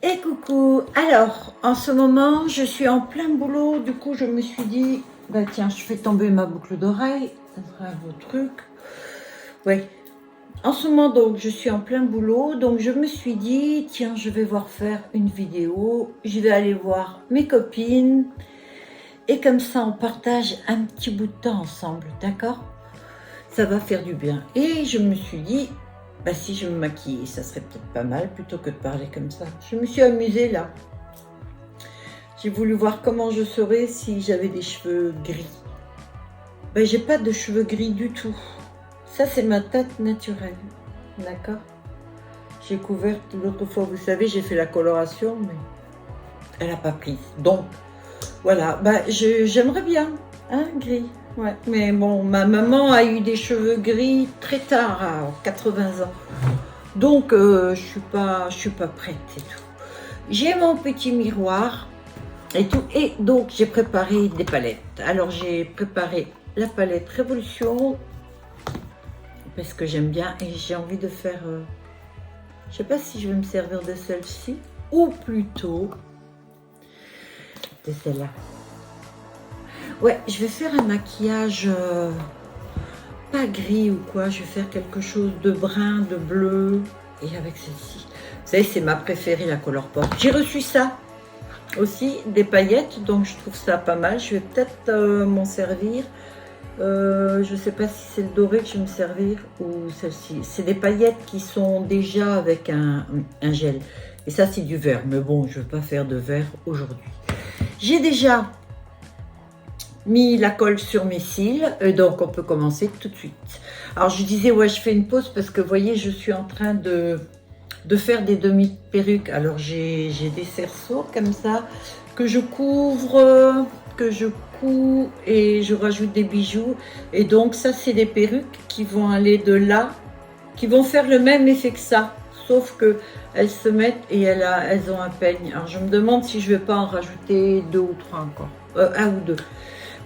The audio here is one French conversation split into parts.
Et coucou, alors en ce moment je suis en plein boulot, du coup je me suis dit, bah tiens, je fais tomber ma boucle d'oreille, ça sera un beau truc. Ouais, en ce moment donc je suis en plein boulot, donc je me suis dit, tiens, je vais voir faire une vidéo, je vais aller voir mes copines, et comme ça on partage un petit bout de temps ensemble, d'accord? Ça va faire du bien. Et je me suis dit, bah si je me maquillais, ça serait peut-être pas mal plutôt que de parler comme ça. Je me suis amusée là. J'ai voulu voir comment je serais si j'avais des cheveux gris. Ben, j'ai pas de cheveux gris du tout. Ça, c'est ma teinte naturelle. D'accord? J'ai couvert l'autre fois, vous savez, j'ai fait la coloration, mais elle n'a pas pris. Donc, voilà. Ben, j'aimerais bien, hein, gris. Ouais. Mais bon, ma maman a eu des cheveux gris très tard, à 80 ans. Donc, je suis pas prête et tout. J'ai mon petit miroir. Et tout. Et donc, j'ai préparé des palettes. Alors, j'ai préparé la palette Révolution parce que j'aime bien et j'ai envie de faire... je sais pas si je vais me servir de celle-ci ou plutôt de celle-là. Ouais, je vais faire un maquillage pas gris ou quoi. Je vais faire quelque chose de brun, de bleu et avec celle-ci. Vous savez, c'est ma préférée, la Colourpop. J'ai reçu ça aussi, des paillettes, donc je trouve ça pas mal. Je vais peut-être m'en servir. Je sais pas si c'est le doré que je vais me servir ou celle-ci. C'est des paillettes qui sont déjà avec un gel. Et ça, c'est du vert. Mais bon, je ne vais pas faire de vert aujourd'hui. J'ai déjà mis la colle sur mes cils. Donc, on peut commencer tout de suite. Alors, je disais, ouais, je fais une pause parce que, vous voyez, je suis en train de faire des demi-perruques. Alors, j'ai des cerceaux comme ça que je couvre, que je couds et je rajoute des bijoux. Et donc, ça, c'est des perruques qui vont aller de là, qui vont faire le même effet que ça. Sauf que elles se mettent et elles ont un peigne. Alors, je me demande si je vais pas en rajouter 2 ou 3 encore. Un ou deux.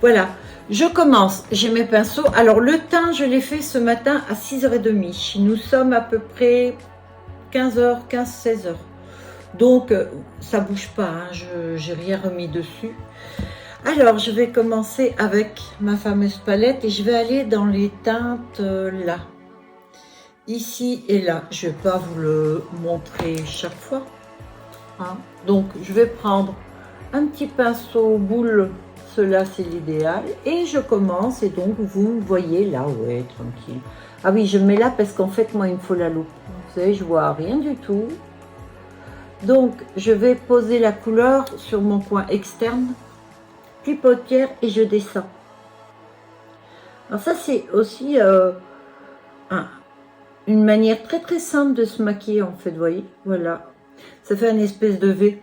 Voilà. Je commence. J'ai mes pinceaux. Alors, le teint, je l'ai fait ce matin à 6h30. Nous sommes à peu près 15h, 16h. Donc, ça bouge pas, hein, je n'ai rien remis dessus. Alors, je vais commencer avec ma fameuse palette et je vais aller dans les teintes là. Ici et là. Je ne vais pas vous le montrer chaque fois. Hein. Donc, je vais prendre un petit pinceau boule. Cela, c'est l'idéal. Et je commence et donc, vous voyez là, ouais, tranquille. Ah oui, je mets là parce qu'en fait, moi, il me faut la loupe. Vous savez, je vois rien du tout. Donc, je vais poser la couleur sur mon coin externe, puis paupière, et je descends. Alors ça, c'est aussi une manière très très simple de se maquiller, en fait, vous voyez. Voilà, ça fait une espèce de V.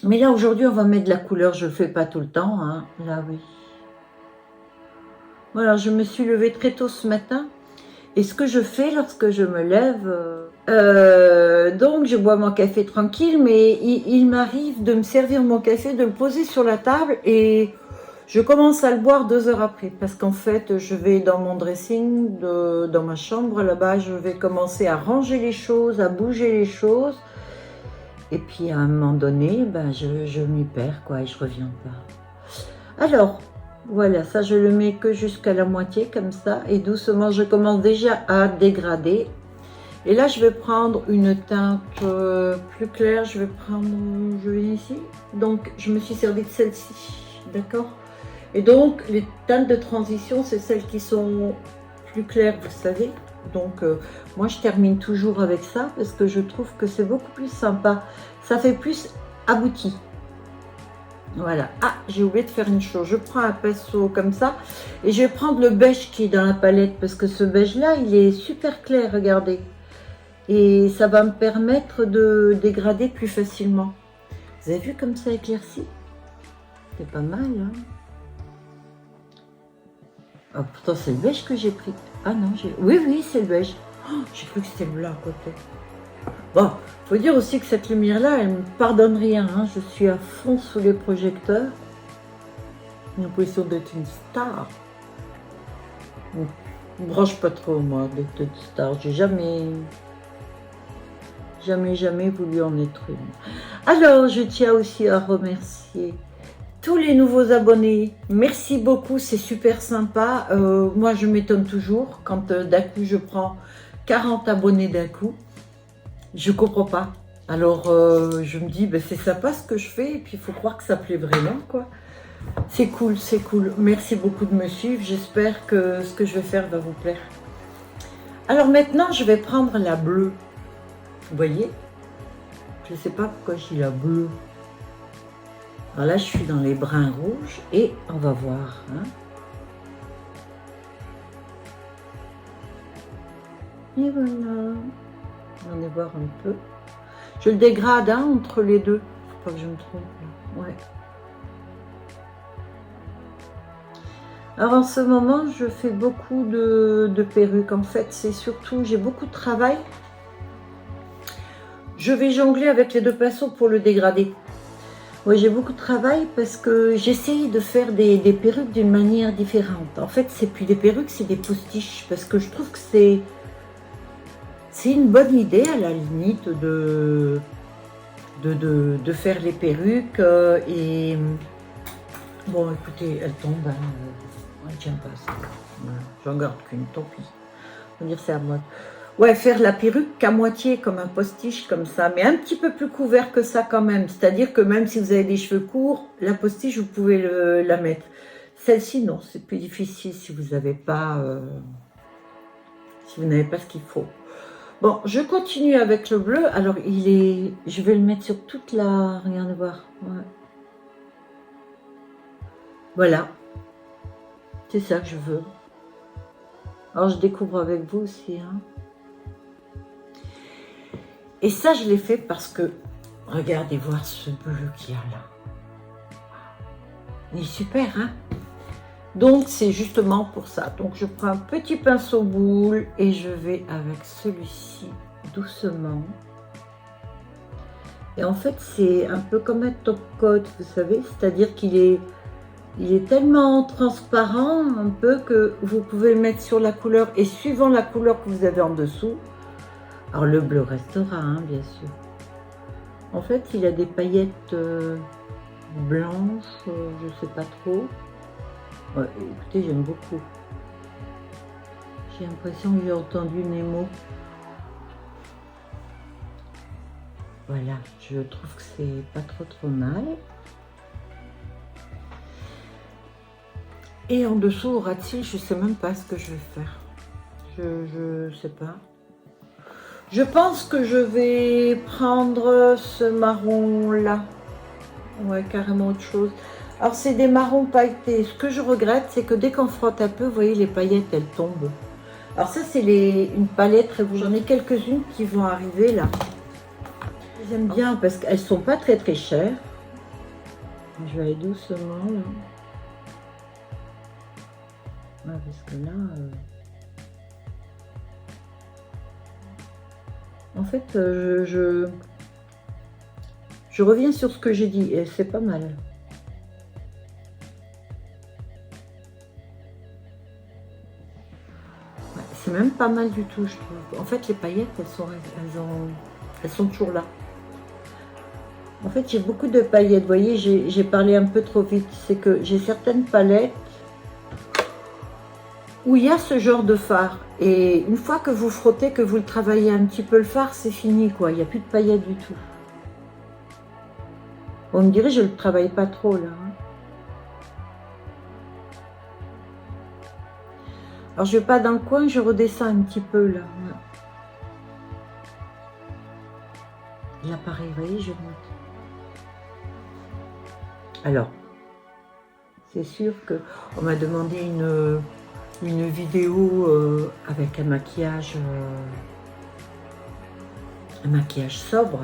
Mais là, aujourd'hui, on va mettre de la couleur, je ne le fais pas tout le temps, hein. Là, oui. Voilà, je me suis levée très tôt ce matin. Et ce que je fais lorsque je me lève, donc je bois mon café tranquille, mais il m'arrive de me servir mon café, de le poser sur la table et je commence à le boire 2 heures après. Parce qu'en fait, je vais dans mon dressing, dans ma chambre, là-bas, je vais commencer à ranger les choses, à bouger les choses. Et puis à un moment donné, ben, je m'y perds, quoi, et je reviens pas. Alors, voilà, ça je le mets que jusqu'à la moitié comme ça et doucement je commence déjà à dégrader. Et là je vais prendre une teinte plus claire, je viens ici, donc je me suis servi de celle-ci, d'accord? Et donc les teintes de transition c'est celles qui sont plus claires, vous savez. Donc moi je termine toujours avec ça parce que je trouve que c'est beaucoup plus sympa, ça fait plus abouti. Voilà. Ah, j'ai oublié de faire une chose. Je prends un pinceau comme ça et je vais prendre le beige qui est dans la palette parce que ce beige là, il est super clair, regardez. Et ça va me permettre de dégrader plus facilement. Vous avez vu comme ça éclairci? C'est pas mal, hein? Ah, pourtant, c'est le beige que j'ai pris. Ah non, oui, c'est le beige. Oh, j'ai cru que c'était le blanc à côté. Bon, faut dire aussi que cette lumière-là, elle ne me pardonne rien. Hein. Je suis à fond sous les projecteurs. J'ai l'impression d'être une star. Je ne branche pas trop, moi, d'être une star. J'ai jamais Jamais, jamais voulu en être une. Alors, je tiens aussi à remercier tous les nouveaux abonnés. Merci beaucoup, c'est super sympa. Moi, je m'étonne toujours quand d'un coup, je prends 40 abonnés d'un coup. Je comprends pas. Alors, je me dis, ben, c'est sympa ce que je fais, et puis il faut croire que ça plaît vraiment, quoi. C'est cool, c'est cool. Merci beaucoup de me suivre. J'espère que ce que je vais faire va vous plaire. Alors maintenant, je vais prendre la bleue. Vous voyez? Je ne sais pas pourquoi j'ai la bleue. Alors là, je suis dans les brins rouges et on va voir. Hein. Et voilà. On va voir un peu. Je le dégrade hein, entre les deux. Faut pas que je me trompe. Ouais. Alors en ce moment, je fais beaucoup de perruques. En fait, c'est surtout, j'ai beaucoup de travail. Je vais jongler avec les deux pinceaux pour le dégrader. Oui, j'ai beaucoup de travail parce que j'essaye de faire des perruques d'une manière différente. En fait, c'est plus des perruques, c'est des postiches. Parce que je trouve que c'est une bonne idée à la limite de faire les perruques. Et bon, écoutez, elle tombe. Hein, elle tient pas ça. Voilà, j'en garde qu'une, tant pis. On va dire c'est à moi. Ouais, faire la perruque qu'à moitié, comme un postiche, comme ça, mais un petit peu plus couvert que ça quand même. C'est-à-dire que même si vous avez des cheveux courts, la postiche, vous pouvez la mettre. Celle-ci, non, c'est plus difficile si vous n'avez pas, si vous n'avez pas ce qu'il faut. Bon, je continue avec le bleu. Alors, je vais le mettre sur toute la, regardez voir. Ouais. Voilà, c'est ça que je veux. Alors, je découvre avec vous aussi, hein. Et ça, je l'ai fait parce que, regardez voir ce bleu qu'il y a là. Il est super, hein? Donc, c'est justement pour ça. Donc, je prends un petit pinceau boule et je vais avec celui-ci doucement. Et en fait, c'est un peu comme un top coat, vous savez, c'est-à-dire qu'il est, tellement transparent un peu que vous pouvez le mettre sur la couleur et suivant la couleur que vous avez en dessous. Alors, le bleu restera, hein, bien sûr. En fait, il a des paillettes blanches, je sais pas trop. Ouais, écoutez, j'aime beaucoup. J'ai l'impression que j'ai entendu Nemo. Voilà, je trouve que c'est pas trop mal. Et en dessous, au ras-de-cils, je sais même pas ce que je vais faire. Je sais pas. Je pense que je vais prendre ce marron là. Ouais, carrément autre chose. Alors c'est des marrons pailletés. Ce que je regrette, c'est que dès qu'on frotte un peu, vous voyez, les paillettes, elles tombent. Alors ça, c'est une palette. J'en ai quelques-unes qui vont arriver là. J'aime bien parce qu'elles sont pas très chères. Je vais aller doucement là. Ouais, parce que là... En fait, je reviens sur ce que j'ai dit et c'est pas mal. C'est même pas mal du tout, je trouve. En fait, les paillettes, elles sont toujours là. En fait, j'ai beaucoup de paillettes. Vous voyez, j'ai parlé un peu trop vite. C'est que j'ai certaines palettes où il y a ce genre de fard. Et une fois que vous frottez, que vous le travaillez un petit peu le fard, c'est fini, quoi. Il n'y a plus de paillettes du tout. On me dirait, je ne le travaille pas trop, là. Hein. Alors, je ne vais pas dans le coin, je redescends un petit peu, là. Là, pareil, vous voyez, je monte. Alors, c'est sûr qu'on m'a demandé une vidéo avec un maquillage sobre.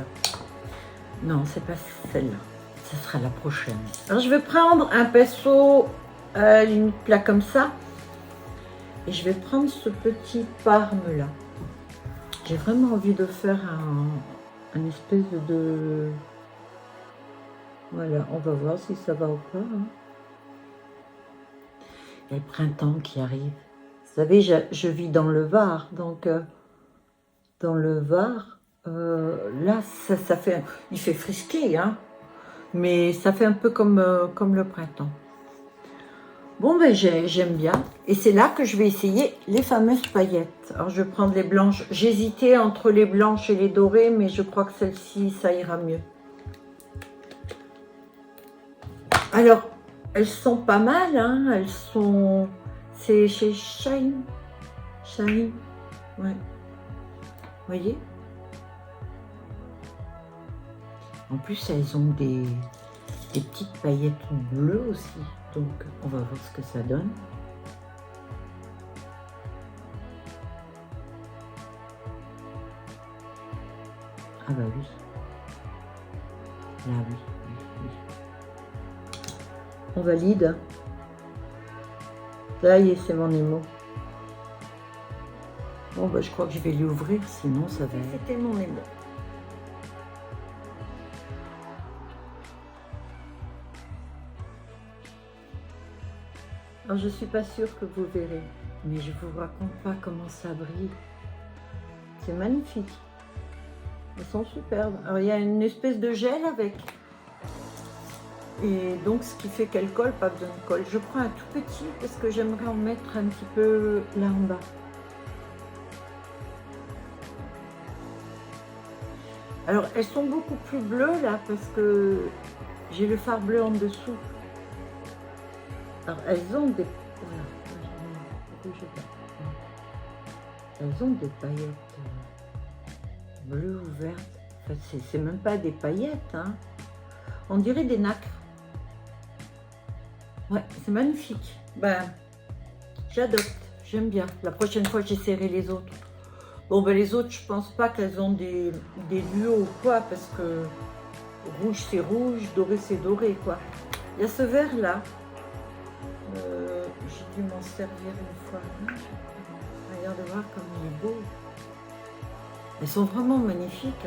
Non, c'est pas celle-là. Ce sera la prochaine. Alors, je vais prendre un pinceau limite plat comme ça. Et je vais prendre ce petit parme-là. J'ai vraiment envie de faire un espèce de... Voilà, on va voir si ça va ou pas. Hein. Il y a le printemps qui arrive. Vous savez, je vis dans le Var, donc dans le Var, Là, ça fait... Il fait frisqué, hein, mais ça fait un peu comme le printemps. Bon, ben j'aime bien. Et c'est là que je vais essayer les fameuses paillettes. Alors, je vais prendre les blanches. J'hésitais entre les blanches et les dorées, mais je crois que celle-ci, ça ira mieux. Alors, elles sont pas mal, hein. Elles sont... C'est chez Shine. Shine, ouais. Vous voyez? En plus, elles ont des petites paillettes bleues aussi. Donc, on va voir ce que ça donne. Ah bah oui. Là, oui, oui. On valide. Ça y est, c'est mon émo. Bon, bah, je crois que je vais l'ouvrir, sinon ça va... C'était mon émo. Alors, je suis pas sûre que vous verrez, mais je vous raconte pas comment ça brille. C'est magnifique. Elles sont superbes. Alors, il y a une espèce de gel avec. Et donc, ce qui fait qu'elle colle, pas besoin de colle. Je prends un tout petit parce que j'aimerais en mettre un petit peu là en bas. Alors, elles sont beaucoup plus bleues là parce que j'ai le fard bleu en dessous. Alors, elles ont des... Elles ont des paillettes bleues ou vertes. Enfin, c'est même pas des paillettes, hein. On dirait des nacres. Ouais, c'est magnifique. Ben, j'adopte, j'aime bien. La prochaine fois, j'essaierai les autres. Bon, ben les autres, je pense pas qu'elles ont des duos ou quoi, parce que rouge, c'est rouge, doré, c'est doré, quoi. Il y a ce vert-là. J'ai dû m'en servir une fois. Regardez voir comme il est beau. Elles sont vraiment magnifiques.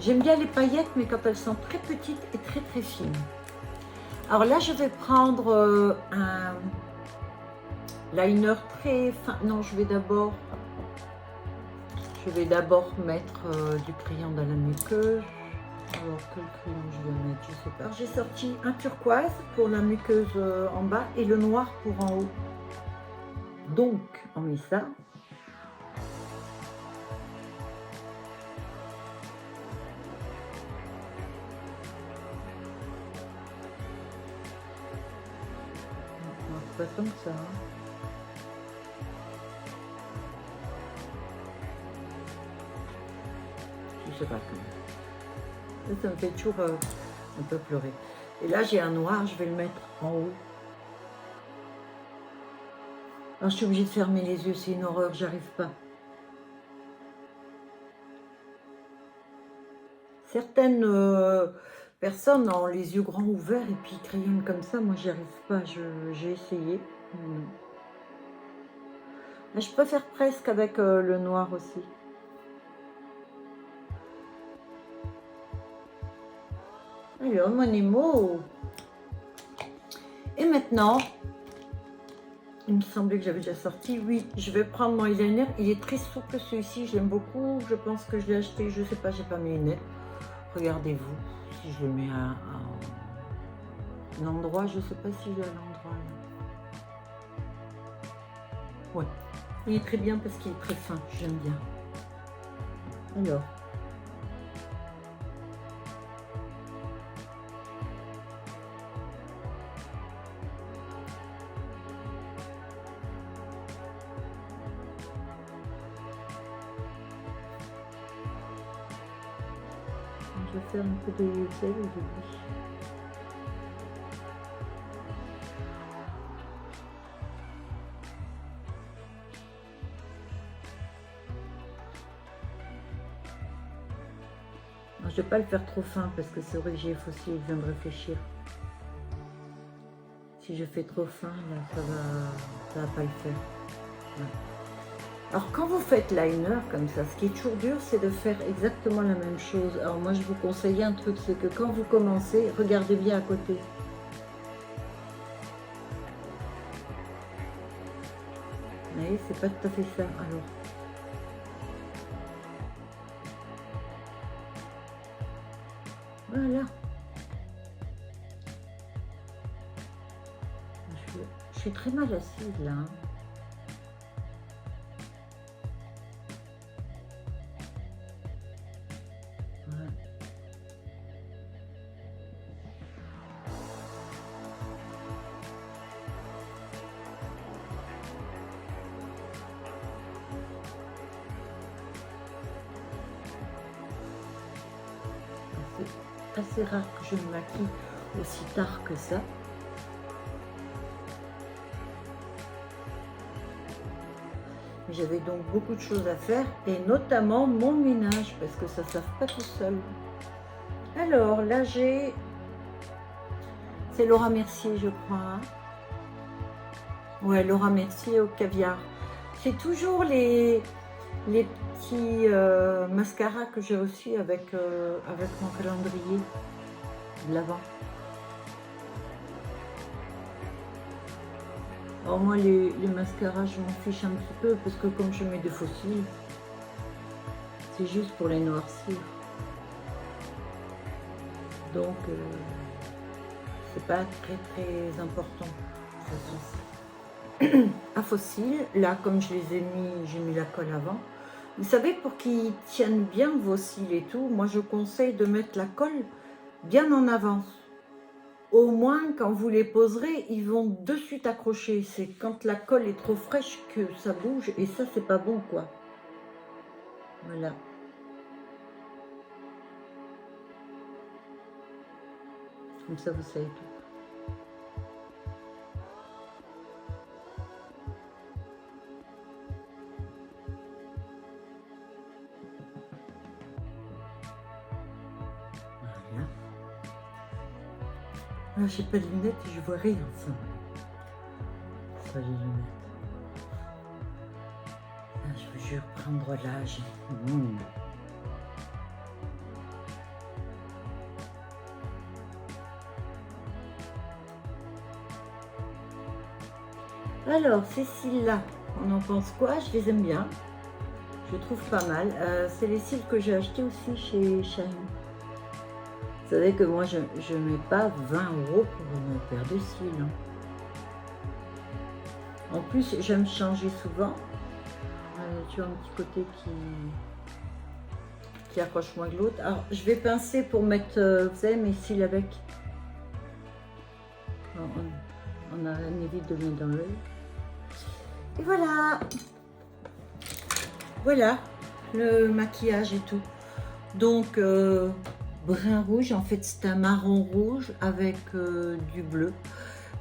J'aime bien les paillettes, mais quand elles sont très petites et très très fines. Alors là, je vais prendre un liner très fin. Non, je vais d'abord mettre du crayon dans la muqueuse. Alors, quel crayon je vais mettre? Je sais pas. J'ai sorti un turquoise pour la muqueuse en bas et le noir pour en haut. Donc, on met ça. Pas tant que ça. Je sais pas comment. Ça me fait toujours un peu pleurer. Et là, j'ai un noir, je vais le mettre en haut. Alors, je suis obligée de fermer les yeux, c'est une horreur, j'arrive pas. Certaines personnes ont les yeux grands ouverts et puis ils crayonnent comme ça. Moi, j'y arrive pas. J'ai essayé. Mais je préfère presque avec le noir aussi. Alors, mon émo. Et maintenant, il me semblait que j'avais déjà sorti. Oui, je vais prendre mon eyeliner. Il est très souple celui-ci. Je l'aime beaucoup. Je pense que je l'ai acheté. Je sais pas, j'ai pas mes lunettes. Regardez-vous. Si je le mets à un endroit, je sais pas si je l'ai à l'endroit. Ouais. Il est très bien parce qu'il est très fin. J'aime bien. Alors. Je vais faire un peu de sel aujourd'hui. Je ne vais pas le faire trop fin parce que c'est vrai que GF aussi il vient de réfléchir. Si je fais trop fin, là, ça va pas le faire. Ouais. Alors quand vous faites liner comme ça, ce qui est toujours dur, c'est de faire exactement la même chose. Alors moi je vous conseille un truc, c'est que quand vous commencez, regardez bien à côté. Vous voyez, c'est pas tout à fait ça. Alors. Voilà. Je suis très mal assise là. Hein. Ouais. C'est assez rare que je me maquille aussi tard que ça. J'avais donc beaucoup de choses à faire et notamment mon ménage parce que ça ne s'arrête pas tout seul. Alors là j'ai... C'est Laura Mercier je crois. Hein. Ouais, Laura Mercier au caviar. C'est toujours les petits mascaras que j'ai reçus avec mon calendrier de l'Avent. Alors moi les mascaras je m'en fiche un petit peu parce que comme je mets des fossiles, c'est juste pour les noircir. Donc c'est pas très important. À fossiles, là comme je les ai mis, j'ai mis la colle avant. Vous savez, pour qu'ils tiennent bien vos cils et tout, moi je conseille de mettre la colle bien en avance. Au moins, quand vous les poserez, ils vont de suite accrocher. C'est quand la colle est trop fraîche que ça bouge et ça, c'est pas bon, quoi. Voilà. Comme ça, vous savez tout. Voilà. Ah, j'ai pas de lunettes et je vois rien, ça. Ça, les lunettes. Ah, je vous jure, prendre l'âge. Alors, ces cils-là, on en pense quoi? Je les aime bien. Je trouve pas mal. C'est les cils que j'ai achetés aussi chez Shine. Vous savez que moi, je ne mets pas 20 € pour une paire de cils. Hein. En plus, j'aime changer souvent. Tu vois un petit côté qui accroche moins que l'autre. Alors, je vais pincer pour mettre, vous savez, mes cils avec. Alors, on évite de mettre dans l'œil. Et voilà. Voilà le maquillage et tout. Donc, brun rouge, en fait, c'est un marron rouge avec du bleu.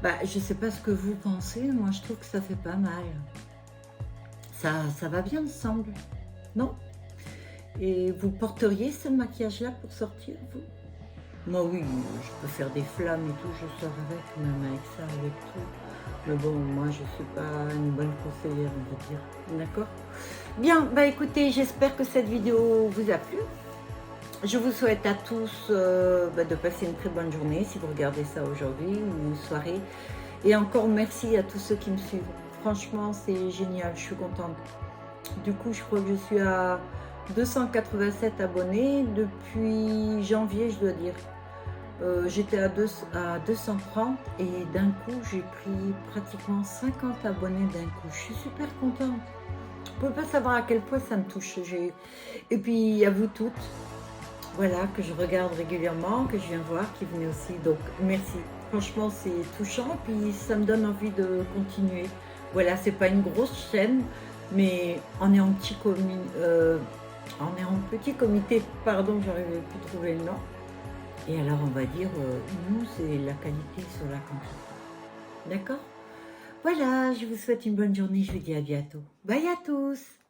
Bah, je sais pas ce que vous pensez, moi je trouve que ça fait pas mal. Ça va bien ensemble, non? Et vous porteriez ce maquillage-là pour sortir, vous? Moi oui, je peux faire des flammes et tout, je sors avec, même avec ça, avec tout. Mais bon, moi je suis pas une bonne conseillère, on va dire. D'accord? Bien, bah écoutez, j'espère que cette vidéo vous a plu. Je vous souhaite à tous de passer une très bonne journée si vous regardez ça aujourd'hui ou une soirée. Et encore merci à tous ceux qui me suivent. Franchement, c'est génial, je suis contente. Du coup, je crois que je suis à 287 abonnés depuis janvier, je dois dire. J'étais à 230 et d'un coup, j'ai pris pratiquement 50 abonnés d'un coup. Je suis super contente. Vous ne pouvez pas savoir à quel point ça me touche. Et puis, à vous toutes. Voilà, que je regarde régulièrement, que je viens voir, qui venez aussi. Donc, merci. Franchement, c'est touchant. Puis, ça me donne envie de continuer. Voilà, c'est pas une grosse chaîne, mais on est en petit comité. Pardon, j'arrivais plus à trouver le nom. Et alors, on va dire, nous, c'est la qualité sur la quantité. D'accord? Voilà, je vous souhaite une bonne journée. Je vous dis à bientôt. Bye à tous!